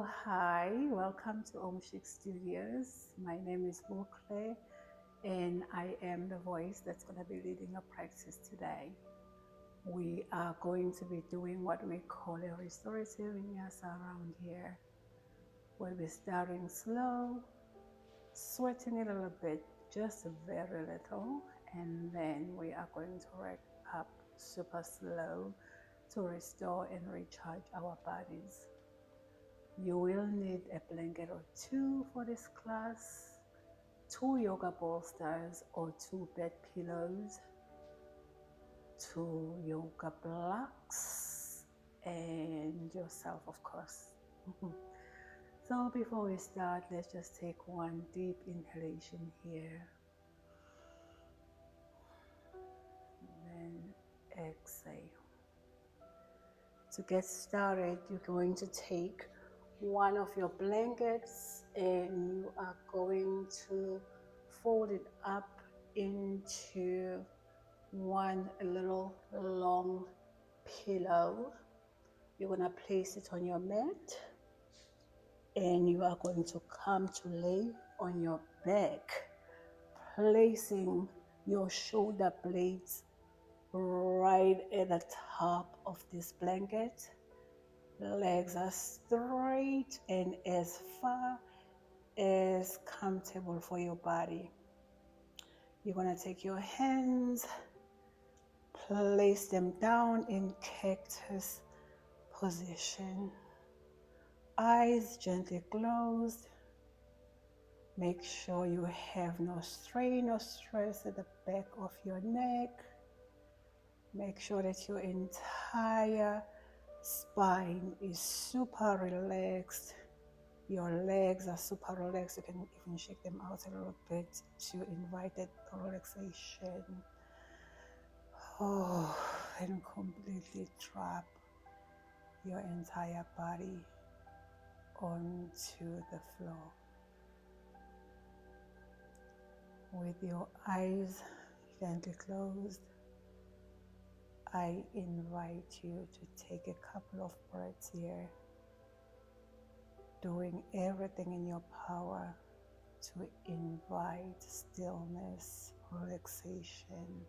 Hi, welcome to Omshik Studios. My name is Bukle, and I am the voice that's going to be leading a practice today. We are going to be doing what we call a restorative vinyasa around here. We'll be starting slow, sweating a little bit, just very little, and then we are going to wrap up super slow to restore and recharge our bodies. You will need a blanket or two for this class, 2 yoga bolsters or 2 bed pillows, 2 yoga blocks, and yourself, of course. So before we start, let's just take one deep inhalation here. Then exhale. To get started, you're going to take one of your blankets and you are going to fold it up into one little long pillow. You're going to place it on your mat and you are going to come to lay on your back, placing your shoulder blades right at the top of this blanket. Legs are straight and as far as comfortable for your body. You're going to take your hands, place them down in cactus position. Eyes gently closed. Make sure you have no strain or stress at the back of your neck. Make sure that your entire spine is super relaxed. Your legs are super relaxed. You can even shake them out a little bit to invite that relaxation. And completely drop your entire body onto the floor. With your eyes gently closed, I invite you to take a couple of breaths here, doing everything in your power to invite stillness, relaxation,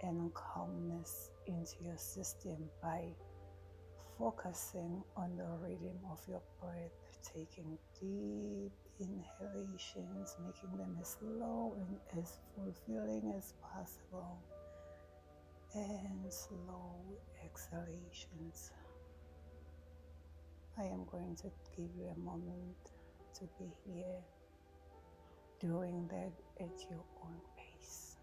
and calmness into your system by focusing on the rhythm of your breath, taking deep inhalations, making them as slow and as fulfilling as possible, and slow exhalations. I am going to give you a moment to be here, doing that at your own pace.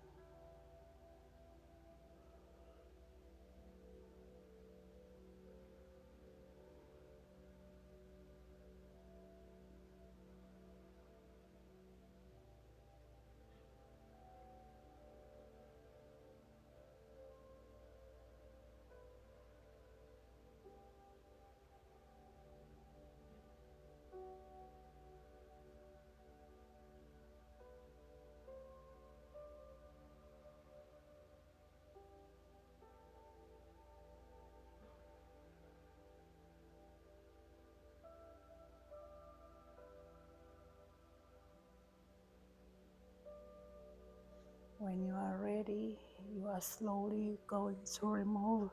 When you are ready, you are slowly going to remove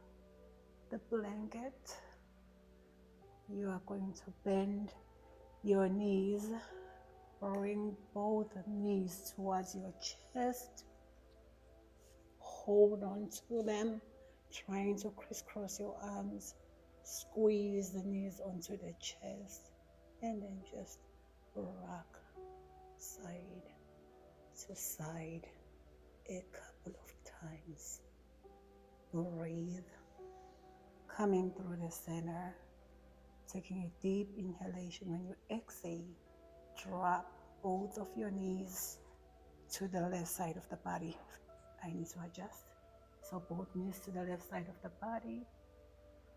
the blanket. You are going to bend your knees, bring both knees towards your chest. Hold on to them, trying to crisscross your arms. Squeeze the knees onto the chest and then just rock side to side a couple of times. Breathe, coming through the center, taking a deep inhalation. When you exhale, drop both of your knees to the left side of the body. I need to adjust. So both knees to the left side of the body.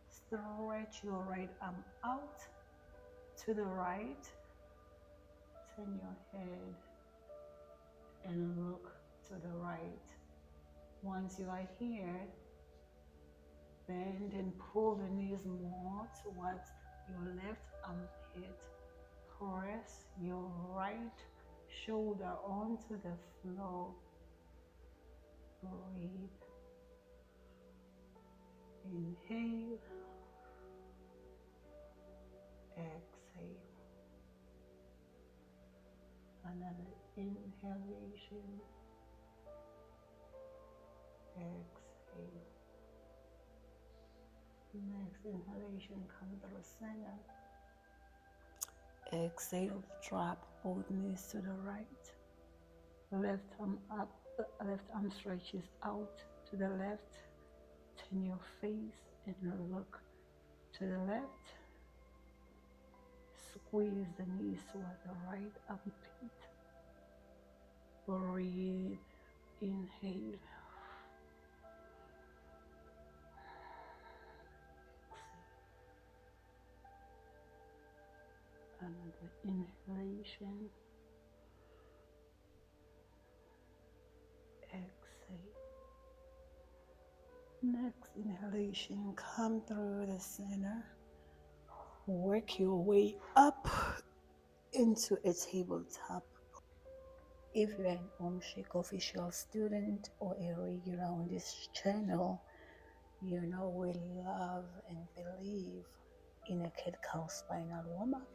Stretch your right arm out to the right. Turn your head and look to the right. Once you are here, bend and pull the knees more towards your left armpit. Press your right shoulder onto the floor. Breathe. Inhale. Exhale. Another inhalation. Exhale. Next inhalation, come through center. Exhale, drop both knees to the right. Left arm up, left arm stretches out to the left. Turn your face and look to the left. Squeeze the knees toward the right armpit. Breathe. Inhale. Another inhalation. Exhale. Next inhalation, come through the center. Work your way up into a tabletop. If you're an Om Shik official student or a regular on this channel, you know we love and believe in a cat-cow spinal warm-up,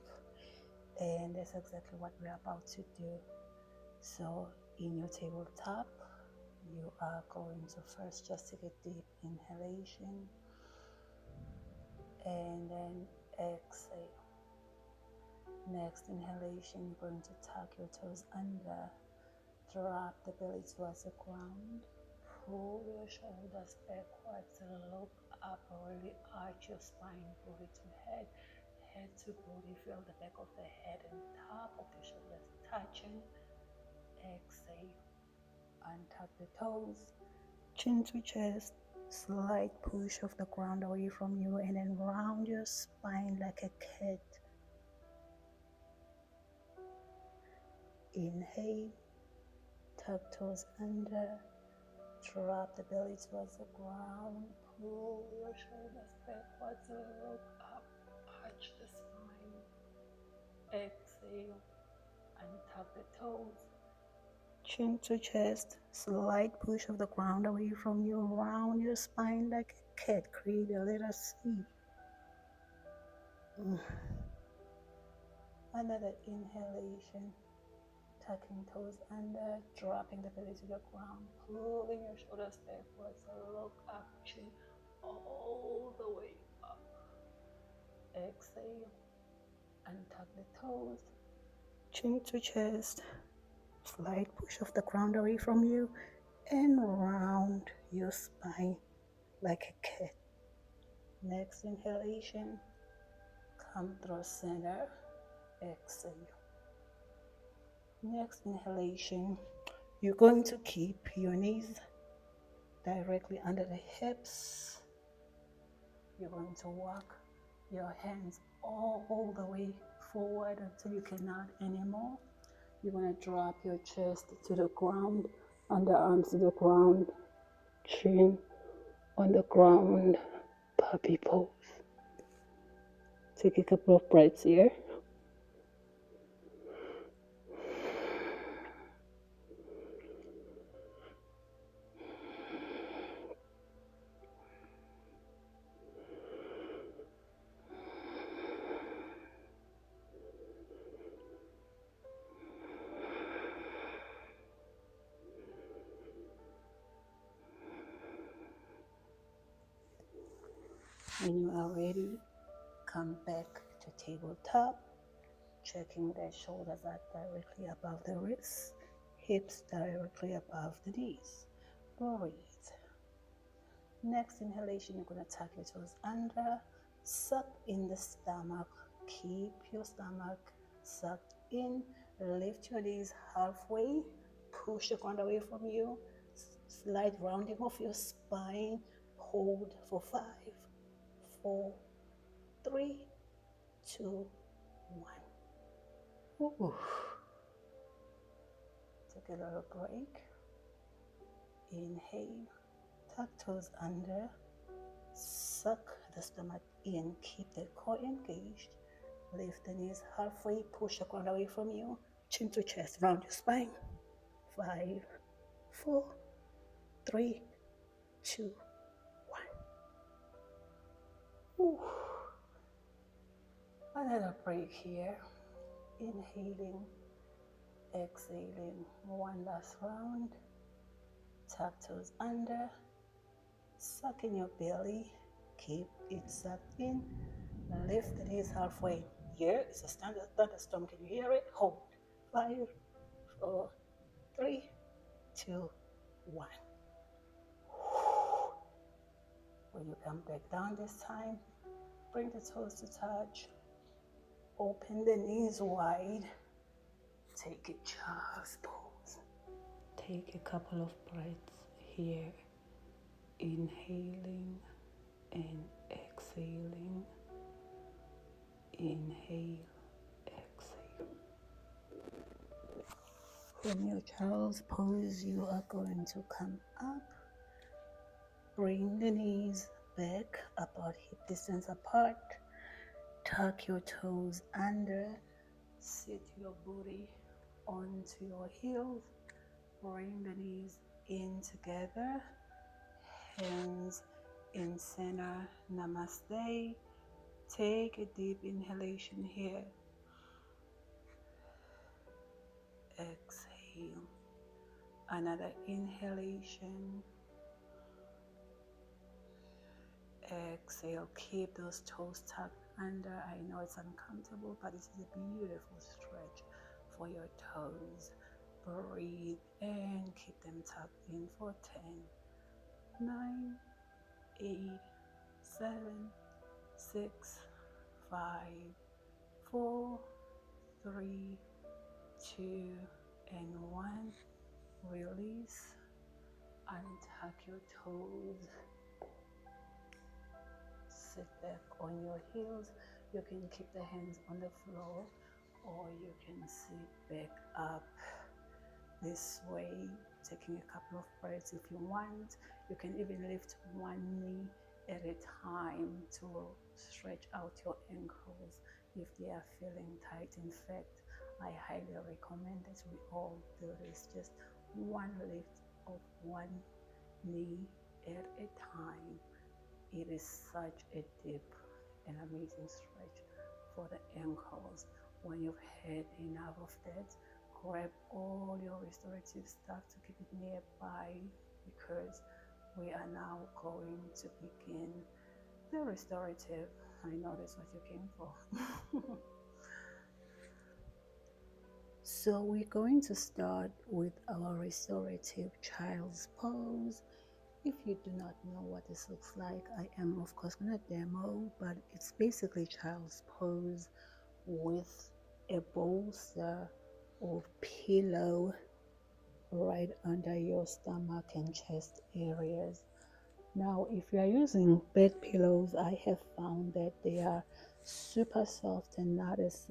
and that's exactly what we're about to do. So in your tabletop, you are going to first just take a deep inhalation and then exhale. Next inhalation, you're going to tuck your toes under, drop the belly towards the ground, pull your shoulders backwards, look up, really arch your spine, booty to head, head to booty, feel the back of the head and top of the shoulders touching. Exhale, untuck the toes, chin to chest, slight push of the ground away from you, and then round your spine like a cat. Inhale, tuck toes under, drop the belly towards the ground, pull your shoulders backwards, look up, arch the spine. Exhale, untuck the toes, chin to chest, slight push of the ground away from you, round your spine like a cat, create a little C. Another inhalation, tucking toes under, dropping the belly to the ground, pulling your shoulders backwards, look up, chin all the way up. Exhale, untuck the toes, chin to chest, slight push of the ground away from you, and round your spine like a cat. Next inhalation, come through center, exhale. Next inhalation, you're going to keep your knees directly under the hips. You're going to walk your hands all the way forward until you cannot anymore. You're going to drop your chest to the ground, underarms to the ground, chin on the ground, puppy pose. Take a couple of breaths here. When you are ready, come back to tabletop, checking that shoulders are directly above the wrists, hips directly above the knees. Breathe. Next inhalation, you're going to tuck your toes under, suck in the stomach, keep your stomach sucked in, lift your knees halfway, push the ground away from you, slight rounding of your spine, hold for 5, 4, 3, 2, 1. Ooh. Take a little break. Inhale, tuck toes under, suck the stomach in, keep the core engaged. Lift the knees halfway, push the ground away from you, chin to chest, round your spine. 5, 4, 3, 2, 1. Ooh. Another break here. Inhaling, exhaling. One last round. Tuck toes under. Suck in your belly. Keep it sucked in. Lift the knees halfway. Here is a standard thunderstorm. Can you hear it? Hold. 5, 4, 3, 2, 1. When you come back down this time, bring the toes to touch. Open the knees wide. Take a child's pose. Take a couple of breaths here. Inhaling and exhaling. Inhale, exhale. From your child's pose, you are going to come up. Bring the knees back about hip distance apart. Tuck your toes under. Sit your booty onto your heels. Bring the knees in together. Hands in center. Namaste. Take a deep inhalation here. Exhale. Another inhalation. Exhale. Keep those toes tucked under. I know it's uncomfortable, but this is a beautiful stretch for your toes. Breathe and keep them tucked in for 10, 9, 8, 7, 6, 5, 4, 3, 2, and 1. Release. Untuck your toes. Sit back on your heels. You can keep the hands on the floor, or you can sit back up this way, taking a couple of breaths if you want. You can even lift one knee at a time to stretch out your ankles if they are feeling tight. In fact, I highly recommend that we all do this. Just one lift of one knee at a time. It is such a deep and amazing stretch for the ankles. When you've had enough of that, grab all your restorative stuff to keep it nearby, because we are now going to begin the restorative. I know that's what you came for. So we're going to start with our restorative child's pose. If you do not know what this looks like, I am of course going to demo, but it's basically child's pose with a bolster or pillow right under your stomach and chest areas. Now, if you are using bed pillows, I have found that they are super soft and not as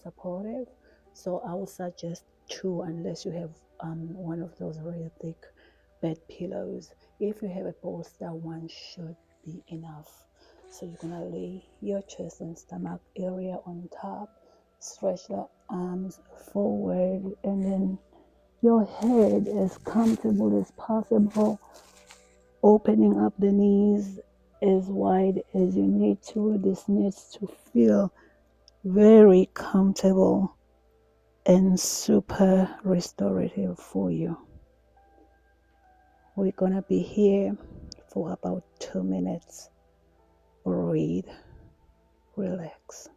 supportive. So I would suggest 2, unless you have one of those really thick bed pillows. If you have a bolster, 1 should be enough. So you're gonna lay your chest and stomach area on top, stretch the arms forward, and then your head as comfortable as possible, opening up the knees as wide as you need to. This needs to feel very comfortable and super restorative for you. We're gonna be here for about 2 minutes. Breathe, relax.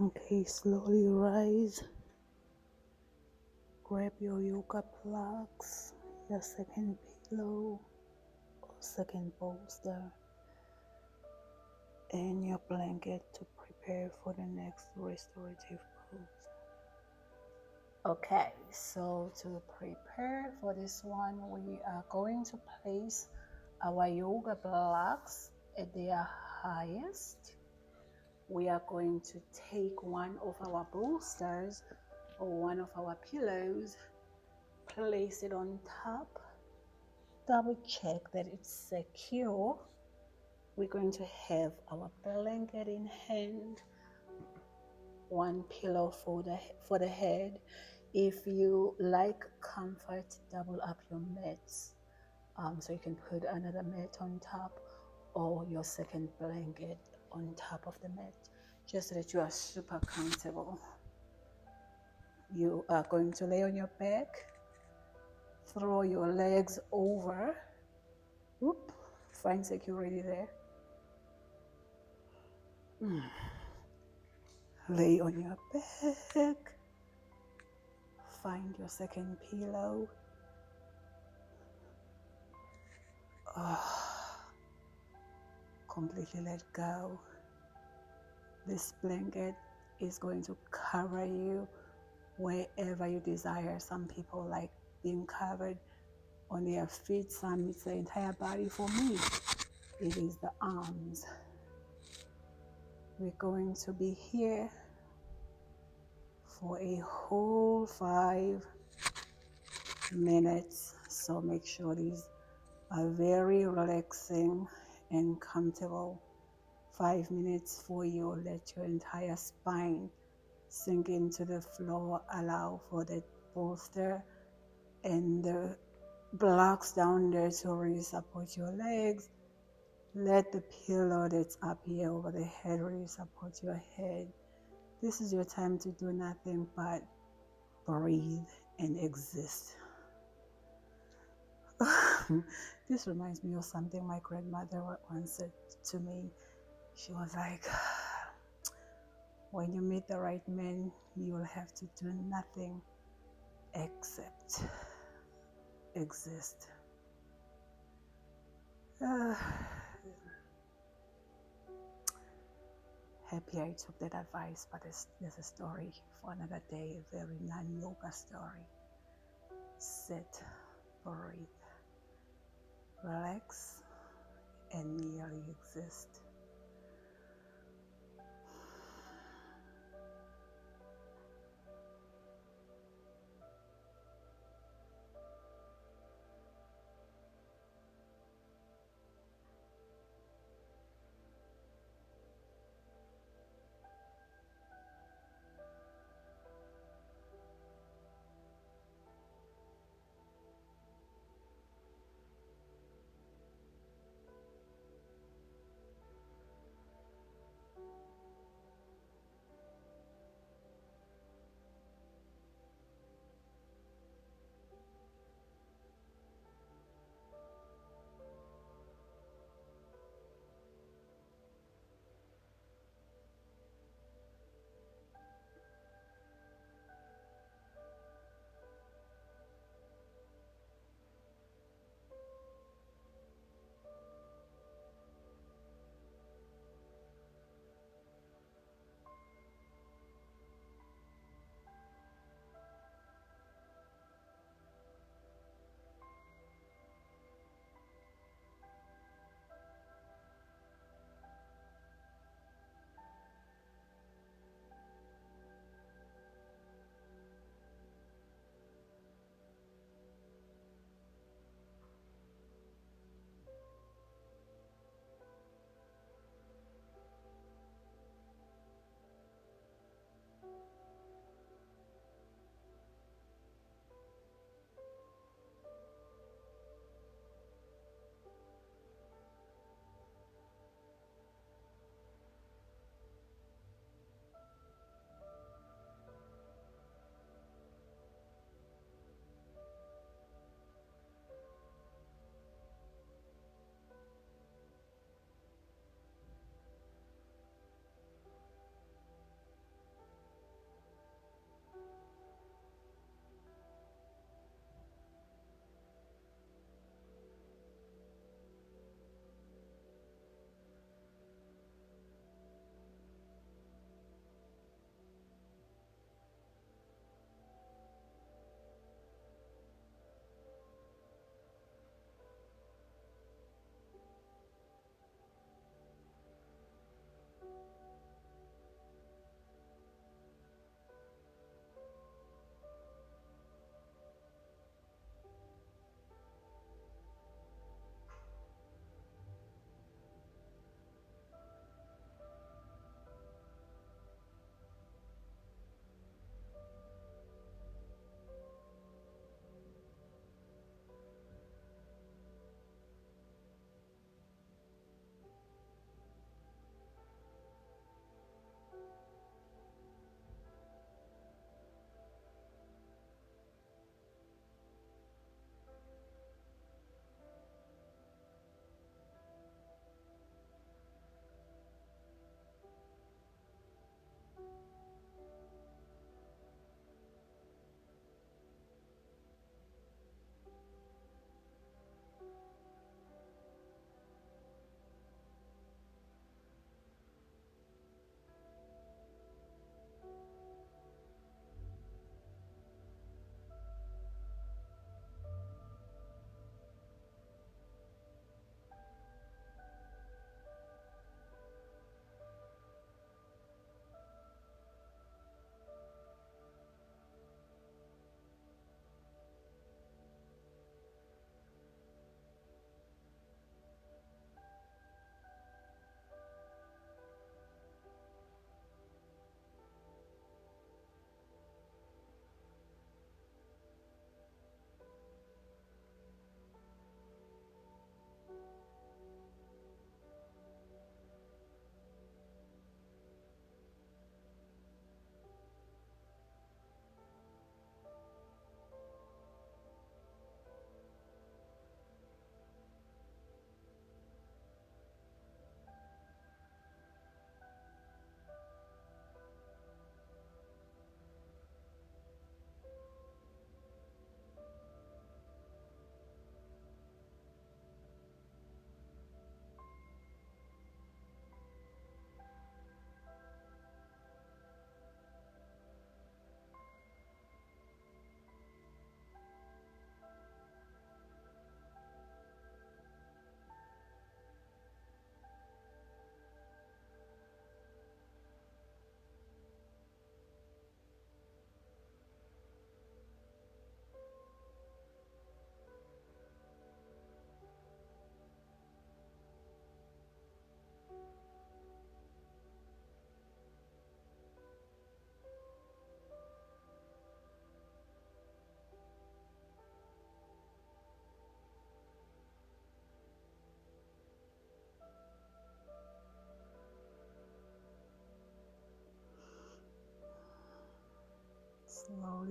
Okay, slowly rise. Grab your yoga blocks, your second pillow or second bolster, and your blanket to prepare for the next restorative pose. Okay, so to prepare for this one, we are going to place our yoga blocks at their highest. We are going to take one of our bolsters or one of our pillows, place it on top, double check that it's secure. We're going to have our blanket in hand, one pillow for the head. If you like comfort, double up your mats, so you can put another mat on top or your second blanket on top of the mat, just so that you are super comfortable. You are going to lay on your back, throw your legs over, whoop, find security there. Lay on your back, find your second pillow. Completely let go. This blanket is going to cover you wherever you desire. Some people like being covered on their feet, some it's the entire body. For me, it is the arms. We're going to be here for a whole 5 minutes, so make sure these are very relaxing and comfortable. 5 minutes for you. Let your entire spine sink into the floor. Allow for the bolster and the blocks down there to really support your legs. Let the pillow that's up here over the head really support your head. This is your time to do nothing but breathe and exist. This reminds me of something my grandmother once said to me. She was like, when you meet the right man, you will have to do nothing except exist. Happy I took that advice, but there's a story for another day, a very non-yoga story. Sit, breathe, relax, and merely exist.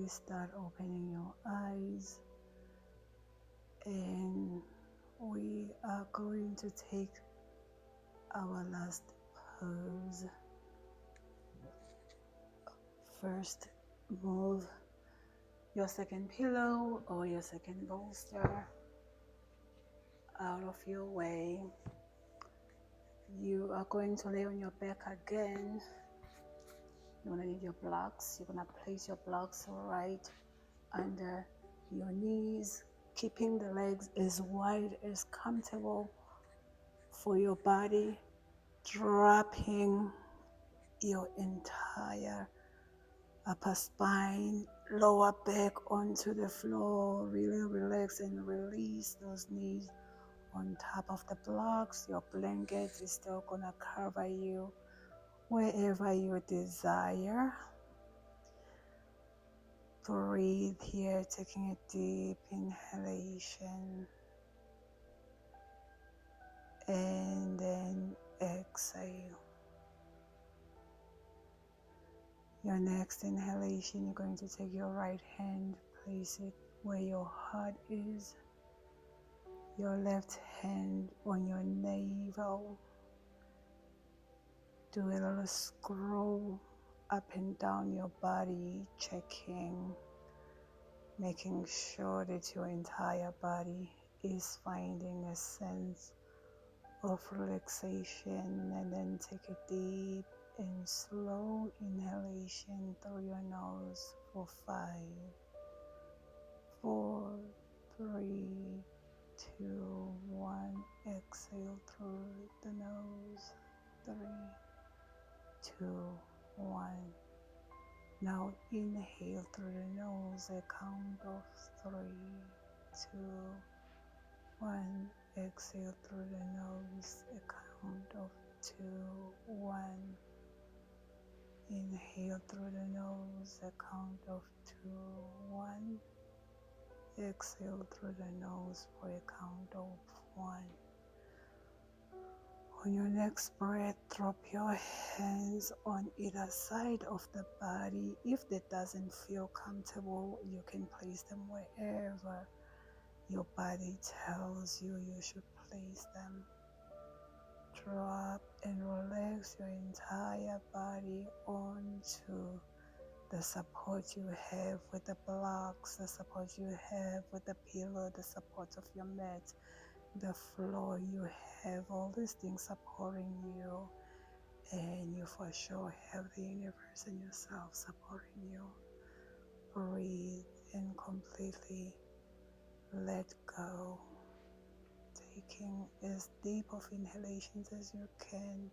slowly start opening your eyes, and we are going to take our last pose. First, move your second pillow or your second bolster out of your way. You are going to lay on your back again. You're going to need your blocks. You're going to place your blocks right under your knees, keeping the legs as wide as comfortable for your body, dropping your entire upper spine, lower back onto the floor. Really relax and release those knees on top of the blocks. Your blanket is still gonna cover you wherever you desire. Breathe here, taking a deep inhalation and then exhale. Your next inhalation, you're going to take your right hand, place it where your heart is, your left hand on your navel. Do a little scroll up and down your body, checking, making sure that your entire body is finding a sense of relaxation, and then take a deep and slow inhalation through your nose for 5, 4, 3, 2, 1. Exhale through the nose. 3, 2, 1. Now inhale through the nose, a count of 3, 2, 1. Exhale through the nose, a count of 2, 1. Inhale through the nose, a count of 2, 1. Exhale through the nose for a count of 1. On your next breath, drop your hands on either side of the body. If that doesn't feel comfortable, you can place them wherever your body tells you you should place them. Drop and relax your entire body onto the support you have with the blocks, the support you have with the pillow, the support of your mat, the floor. You have all these things supporting you, and you for sure have the universe and yourself supporting you. Breathe and completely let go, taking as deep of inhalations as you can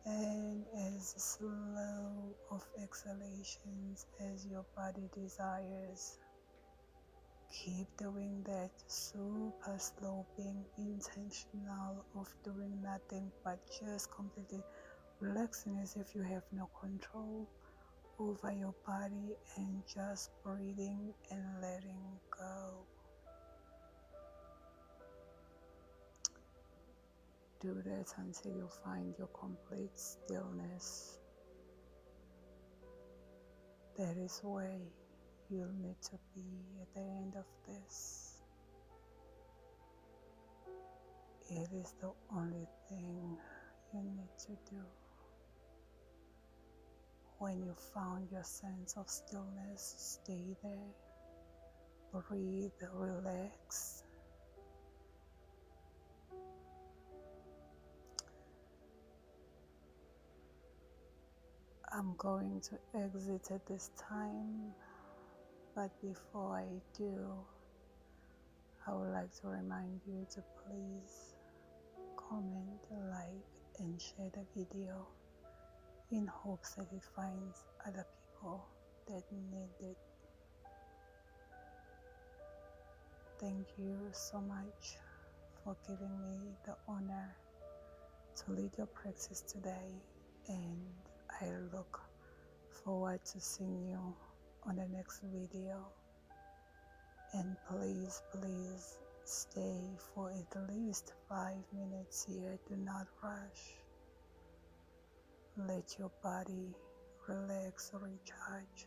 and as slow of exhalations as your body desires. Keep doing that, super slow, being intentional of doing nothing but just completely relaxing as if you have no control over your body and just breathing and letting go. Do that until you find your complete stillness. That is where you'll need to be at the end of this. It is the only thing you need to do. When you found your sense of stillness, stay there. Breathe, relax. I'm going to exit at this time, but before I do, I would like to remind you to please comment, like, and share the video in hopes that it finds other people that need it. Thank you so much for giving me the honor to lead your practice today, and I look forward to seeing you on the next video. And please stay for at least 5 minutes here. Do not rush. Let your body relax, recharge,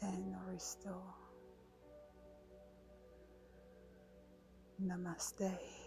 and restore. Namaste.